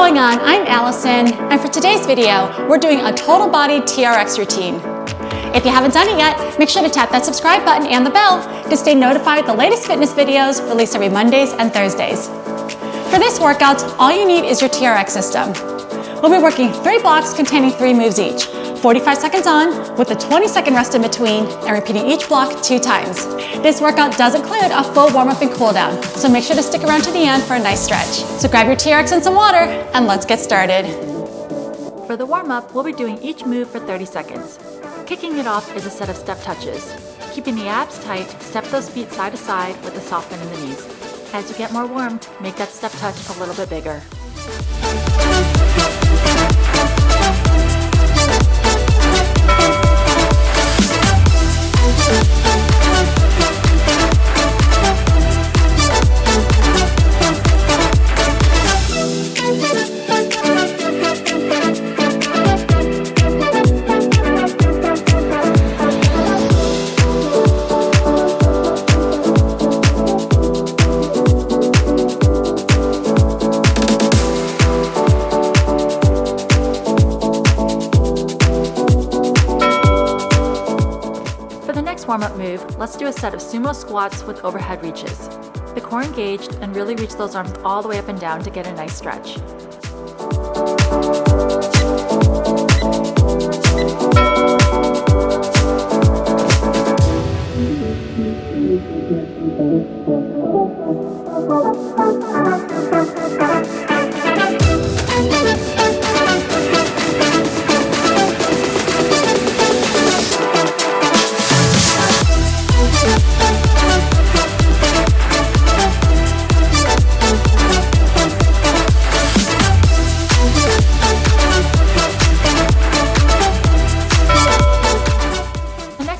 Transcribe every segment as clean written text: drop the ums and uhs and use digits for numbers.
going on? I'm Allison, and for today's video, we're doing a total body TRX routine. If you haven't done it yet, make sure to tap that subscribe button and the bell to stay notified with the latest fitness videos released every Mondays and Thursdays. For this workout, all you need is your TRX system. We'll be working 3 blocks containing 3 moves each, 45 seconds on with a 20-second rest in between, and repeating each block 2 times. This workout does include a full warm-up and cool-down, so make sure to stick around to the end for a nice stretch. So grab your TRX and some water, and let's get started. For the warm-up, we'll be doing each move for 30 seconds. Kicking it off is a set of step touches. Keeping the abs tight, step those feet side to side with a soft bend in the knees. As you get more warm, make that step touch a little bit bigger. Warm-up move, let's do a set of sumo squats with overhead reaches. The core engaged and really reach those arms all the way up and down to get a nice stretch.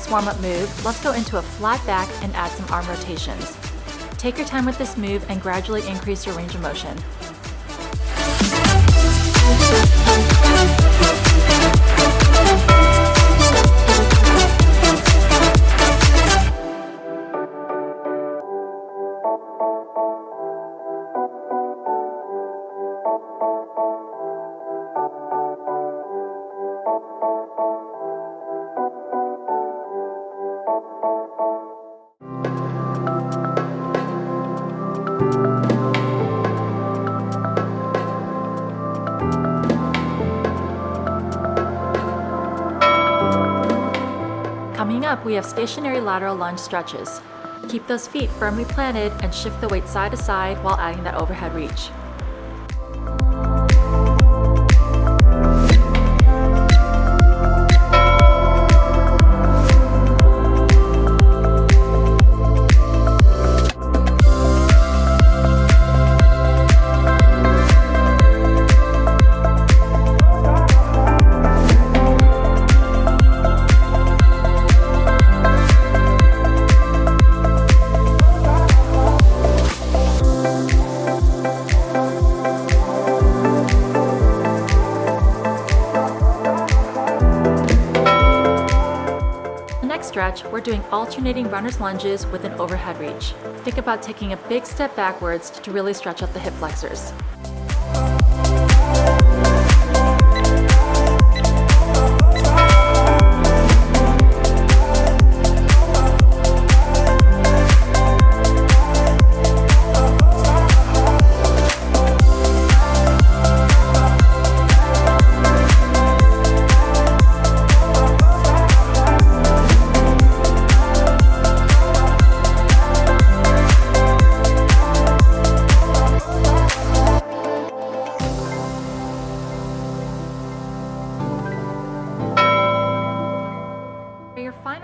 Warm-up move, let's go into a flat back and add some arm rotations. Take your time with this move and gradually increase your range of motion. Coming up, we have stationary lateral lunge stretches. Keep those feet firmly planted and shift the weight side to side while adding that overhead reach. Stretch, we're doing alternating runner's lunges with an overhead reach. Think about taking a big step backwards to really stretch out the hip flexors.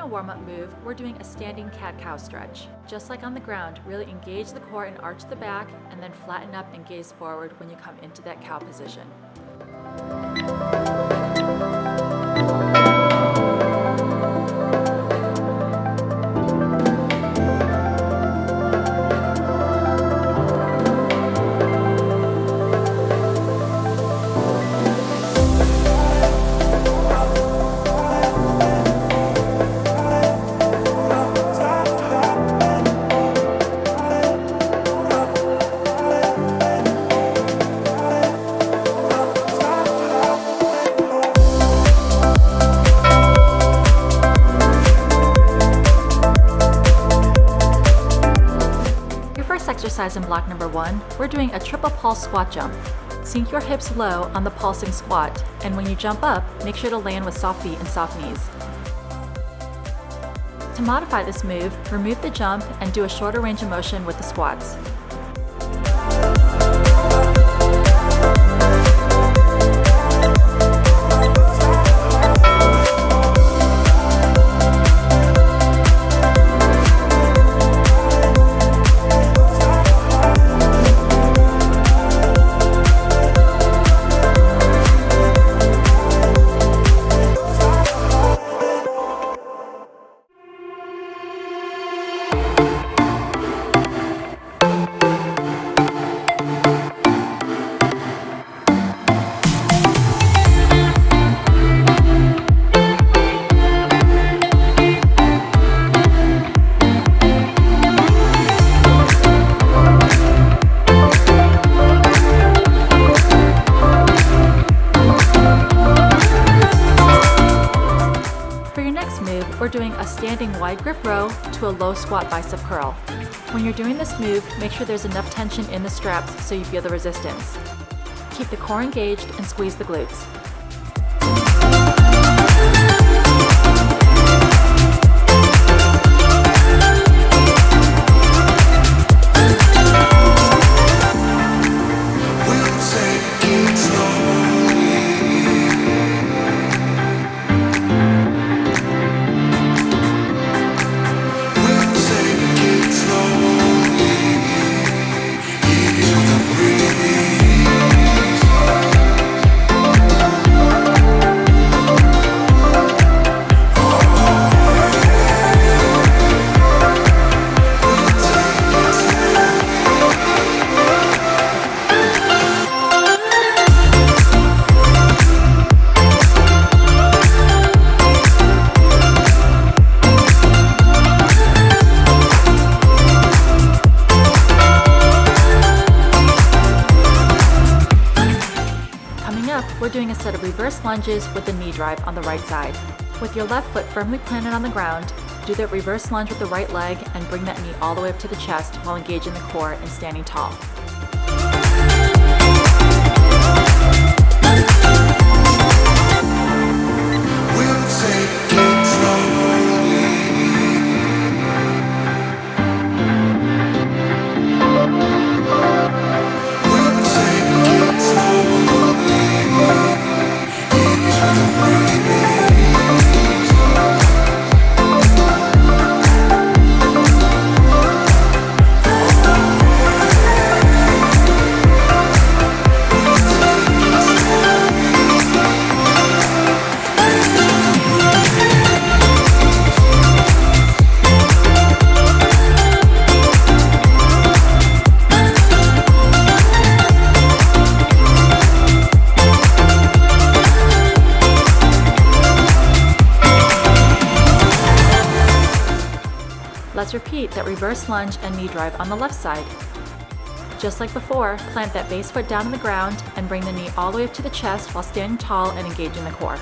Warm-up move, we're doing a standing cat-cow stretch. Just like on the ground, really engage the core and arch the back, and then flatten up and gaze forward when you come into that cow position. exercise in block number 1, we're doing a triple pulse squat jump. Sink your hips low on the pulsing squat, and when you jump up, make sure to land with soft feet and soft knees. To modify this move, remove the jump and do a shorter range of motion with the squats. We're doing a standing wide grip row to a low squat bicep curl. When you're doing this move, make sure there's enough tension in the straps so you feel the resistance. Keep the core engaged and squeeze the glutes. We're doing a set of reverse lunges with the knee drive on the right side. With your left foot firmly planted on the ground, do the reverse lunge with the right leg and bring that knee all the way up to the chest while engaging the core and standing tall. Let's repeat that reverse lunge and knee drive on the left side. Just like before, plant that base foot down on the ground and bring the knee all the way up to the chest while standing tall and engaging the core.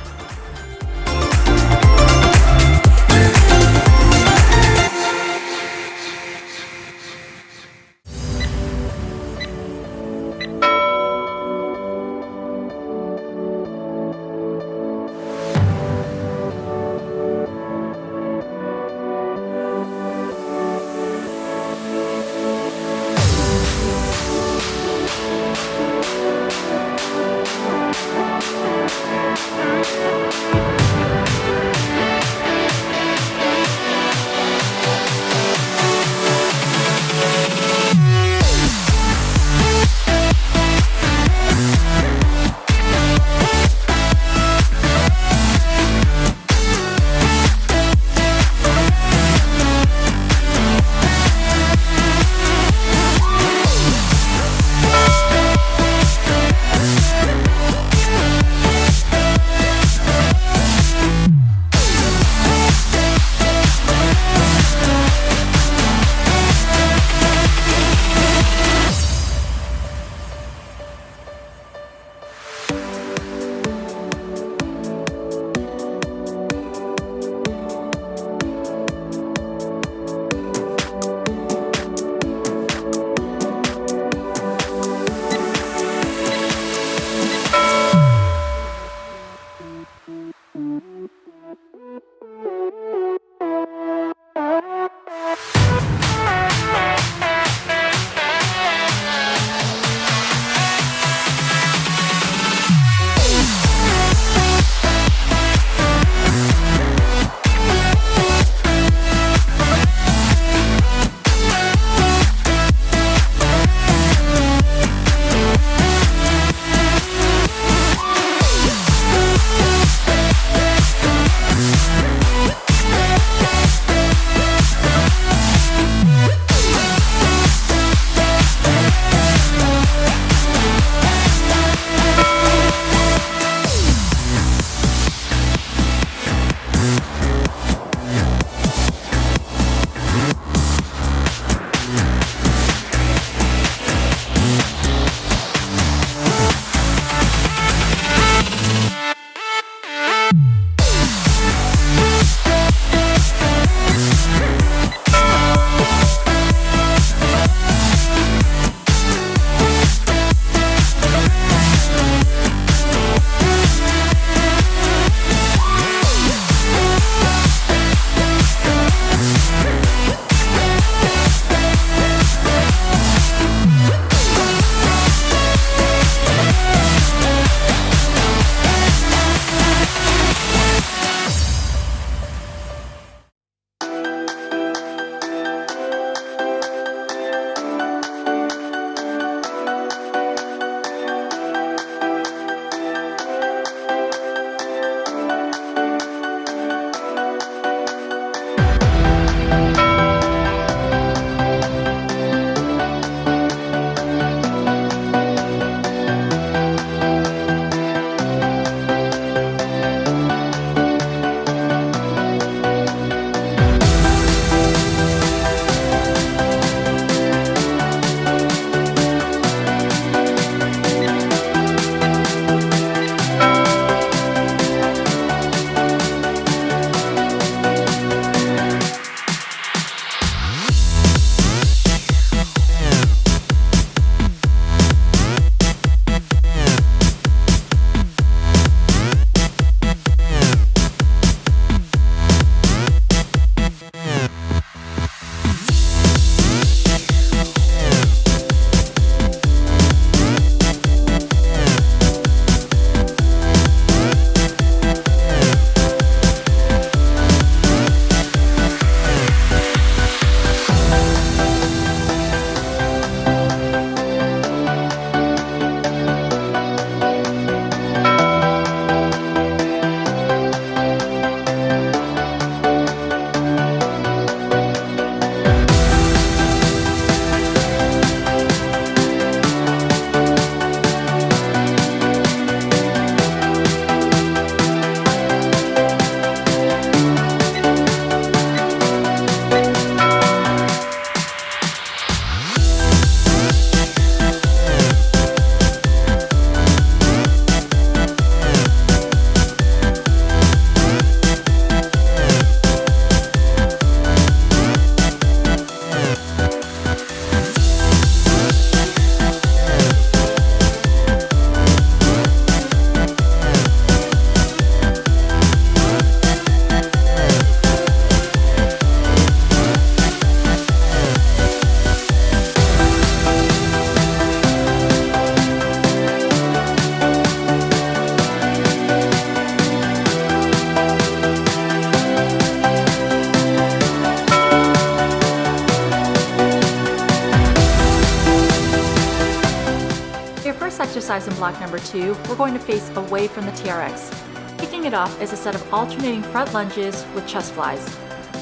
this exercise in block number 2, we're going to face away from the TRX. Kicking it off is a set of alternating front lunges with chest flies.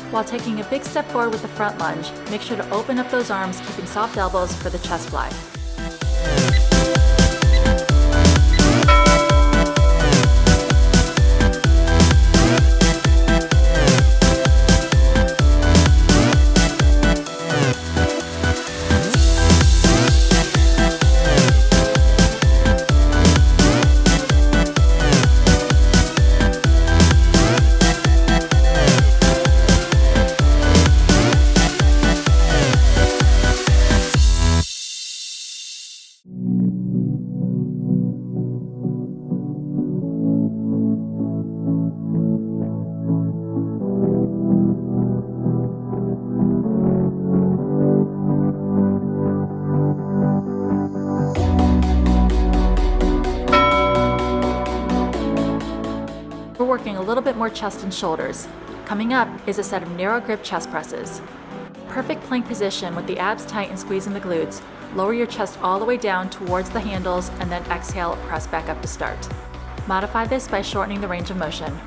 While taking a big step forward with the front lunge, make sure to open up those arms, keeping soft elbows for the chest fly. We're working a little bit more chest and shoulders. Coming up is a set of narrow grip chest presses. Perfect plank position with the abs tight and squeezing the glutes. Lower your chest all the way down towards the handles and then exhale, press back up to start. Modify this by shortening the range of motion.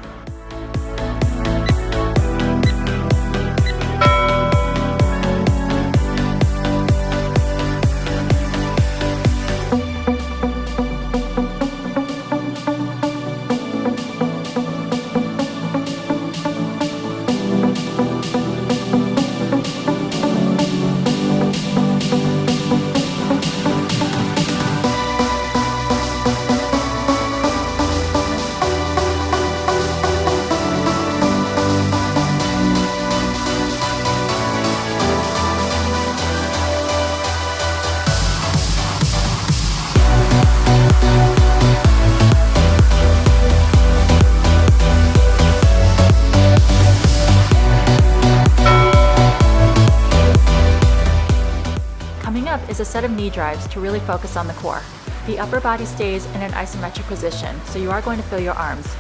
Is a set of knee drives to really focus on the core. The upper body stays in an isometric position, so you are going to feel your arms.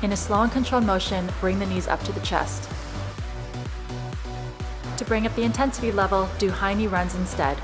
In a slow and controlled motion, bring the knees up to the chest. To bring up the intensity level, do high knee runs instead.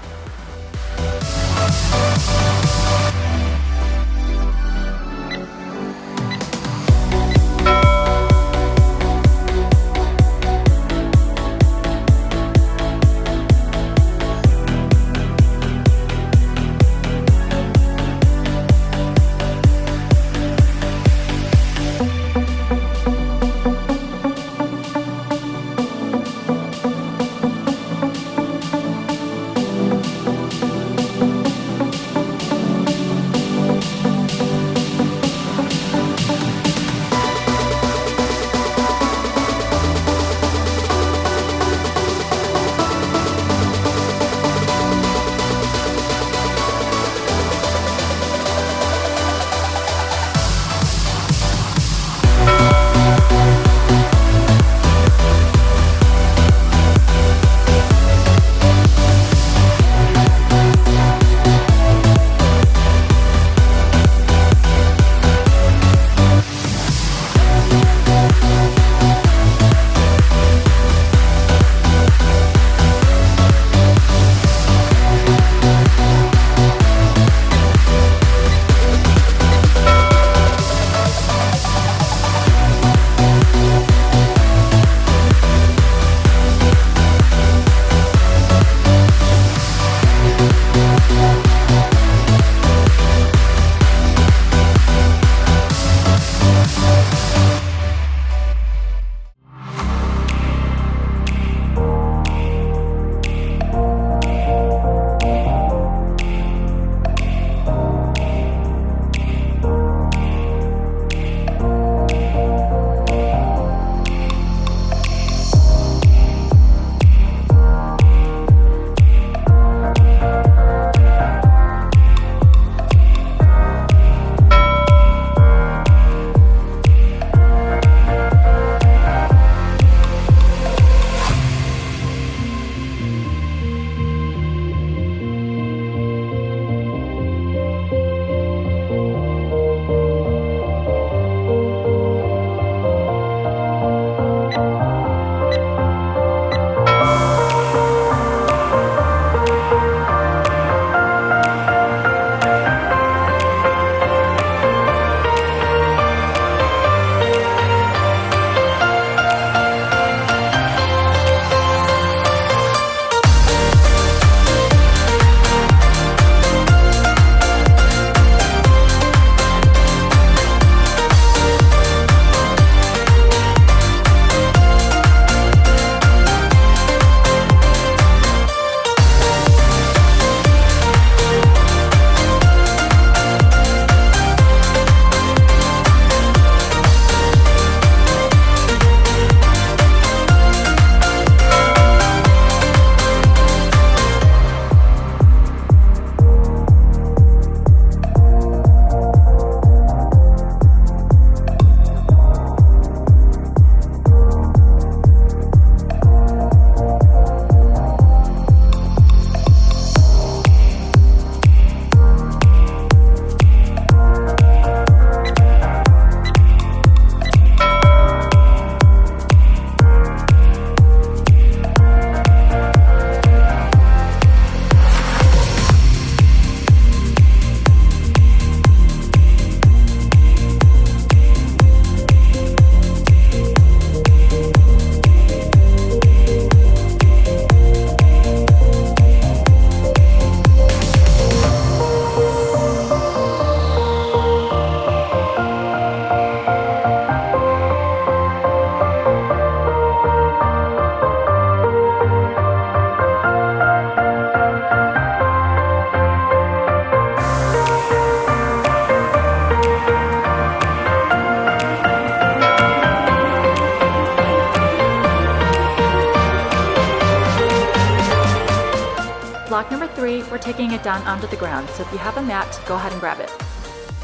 before taking it down onto the ground, so if you have a mat, go ahead and grab it.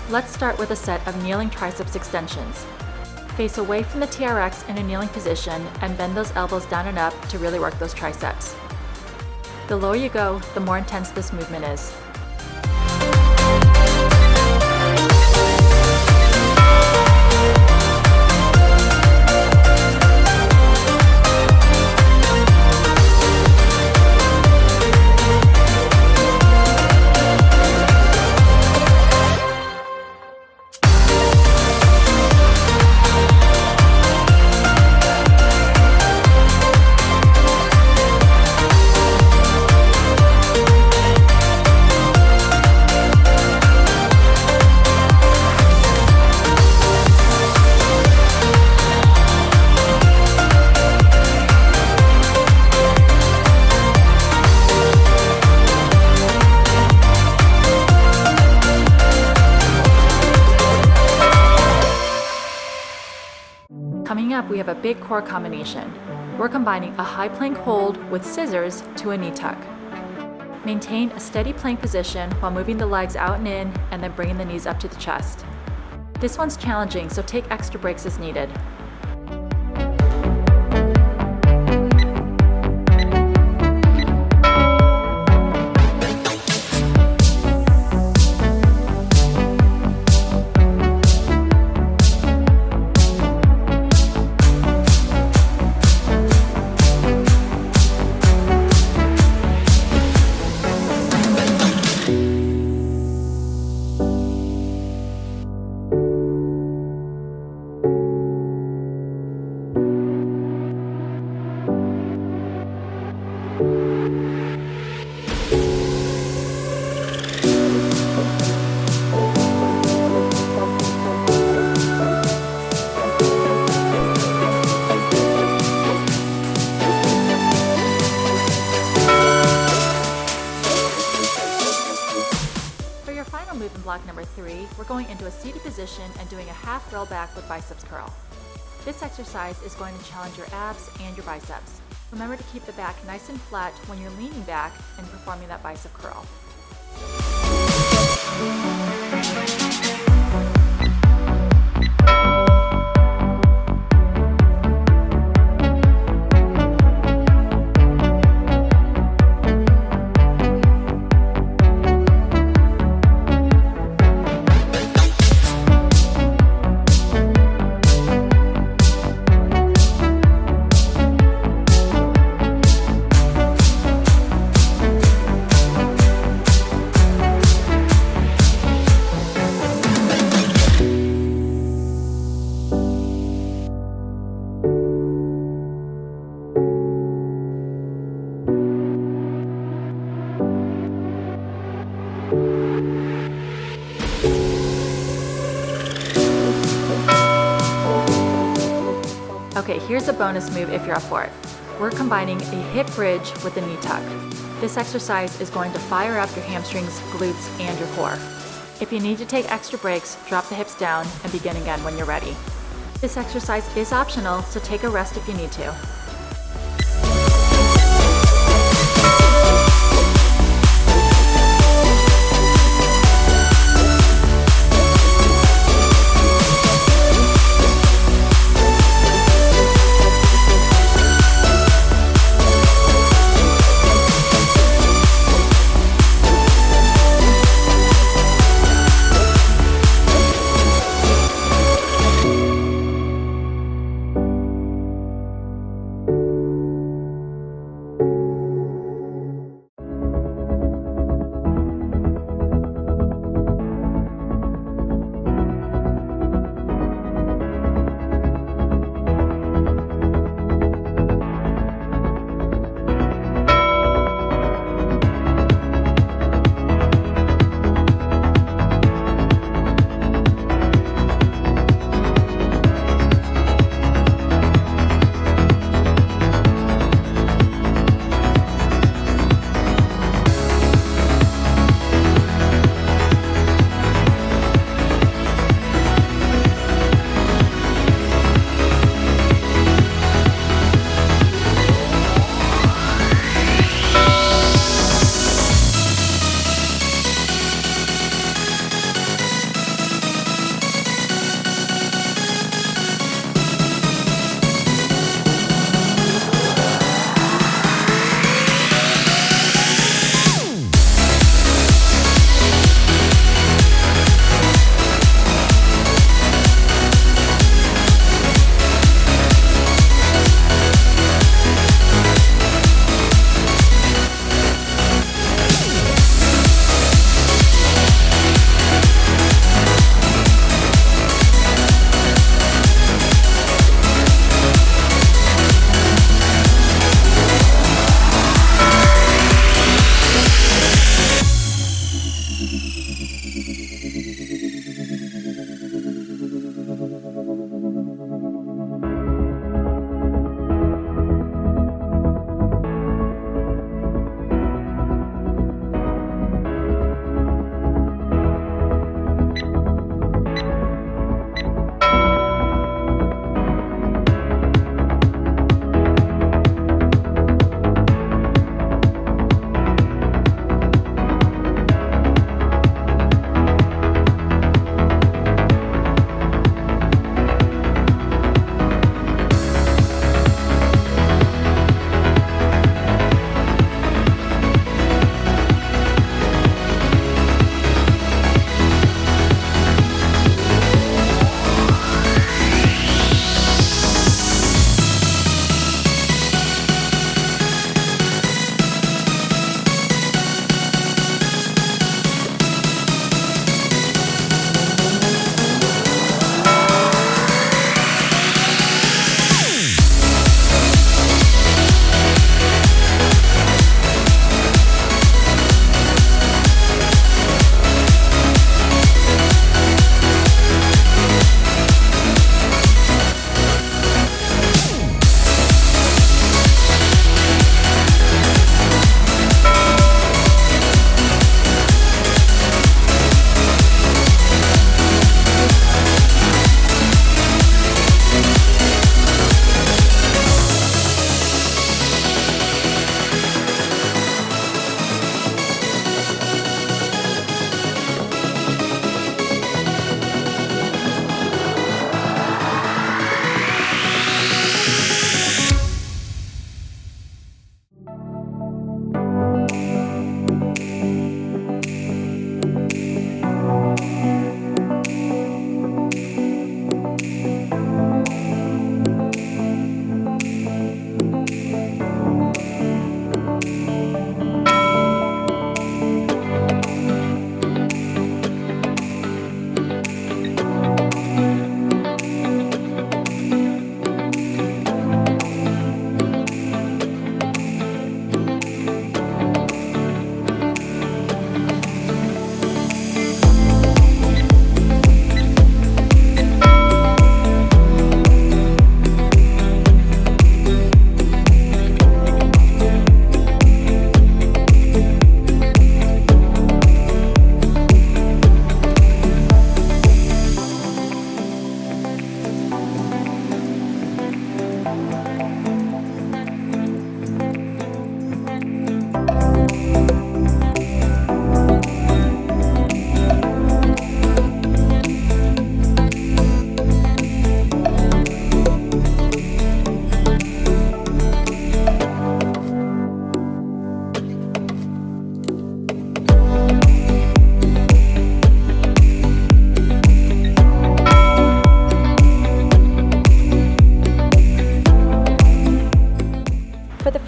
Let's start with a set of kneeling triceps extensions. Face away from the TRX in a kneeling position and bend those elbows down and up to really work those triceps. The lower you go, the more intense this movement is. Coming up, we have a big core combination. We're combining a high plank hold with scissors to a knee tuck. Maintain a steady plank position while moving the legs out and in, and then bringing the knees up to the chest. This one's challenging, so take extra breaks as needed. Move in block number 3, we're going into a seated position and doing a half roll back with biceps curl. This exercise is going to challenge your abs and your biceps. Remember to keep the back nice and flat when you're leaning back and performing that bicep curl. Okay, here's a bonus move if you're up for it. We're combining a hip bridge with a knee tuck. This exercise is going to fire up your hamstrings, glutes, and your core. If you need to take extra breaks, drop the hips down and begin again when you're ready. This exercise is optional, so take a rest if you need to.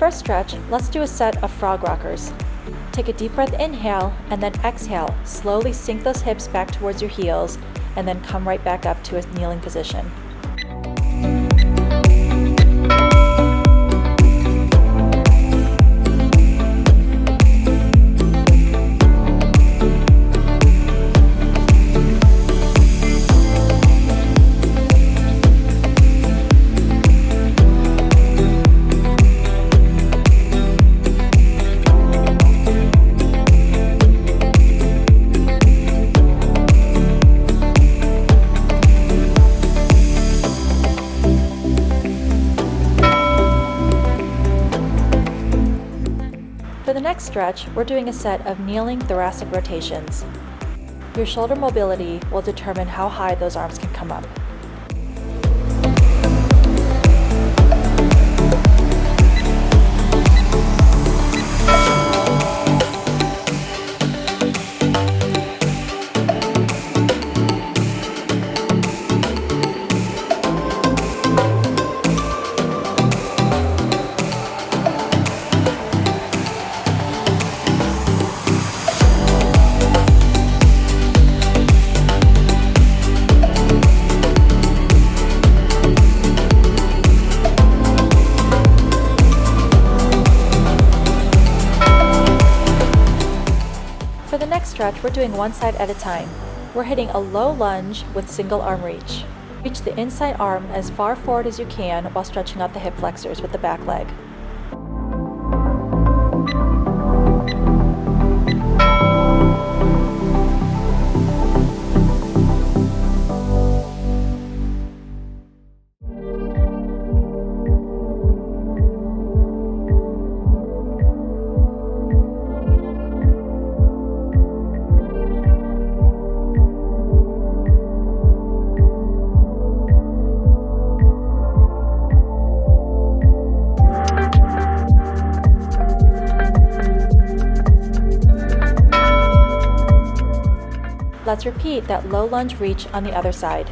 first stretch, let's do a set of frog rockers. Take a deep breath, inhale, and then exhale. Slowly sink those hips back towards your heels, and then come right back up to a kneeling position. For the next stretch, we're doing a set of kneeling thoracic rotations. Your shoulder mobility will determine how high those arms can come up. stretch, we're doing one side at a time. We're hitting a low lunge with single arm reach. Reach the inside arm as far forward as you can while stretching out the hip flexors with the back leg. Let's repeat that low lunge reach on the other side.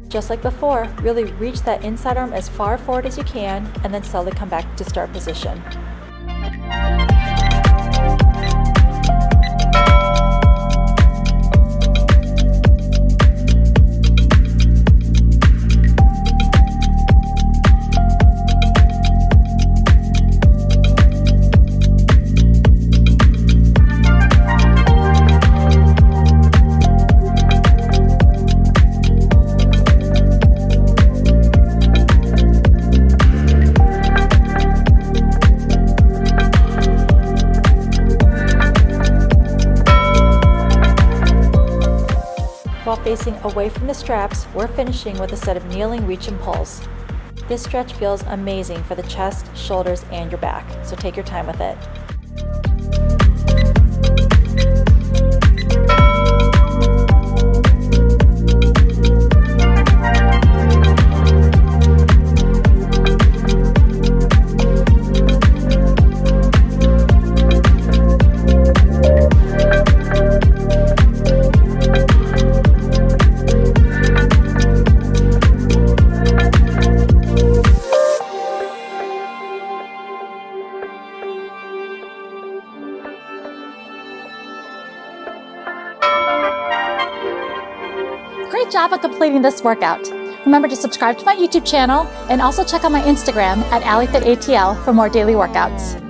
Just like before, really reach that inside arm as far forward as you can and then slowly come back to start position. While facing away from the straps, we're finishing with a set of kneeling reach and pulls. This stretch feels amazing for the chest, shoulders, and your back, so take your time with it. Great job on completing this workout. Remember to subscribe to my YouTube channel and also check out my Instagram at Allyfitatl for more daily workouts.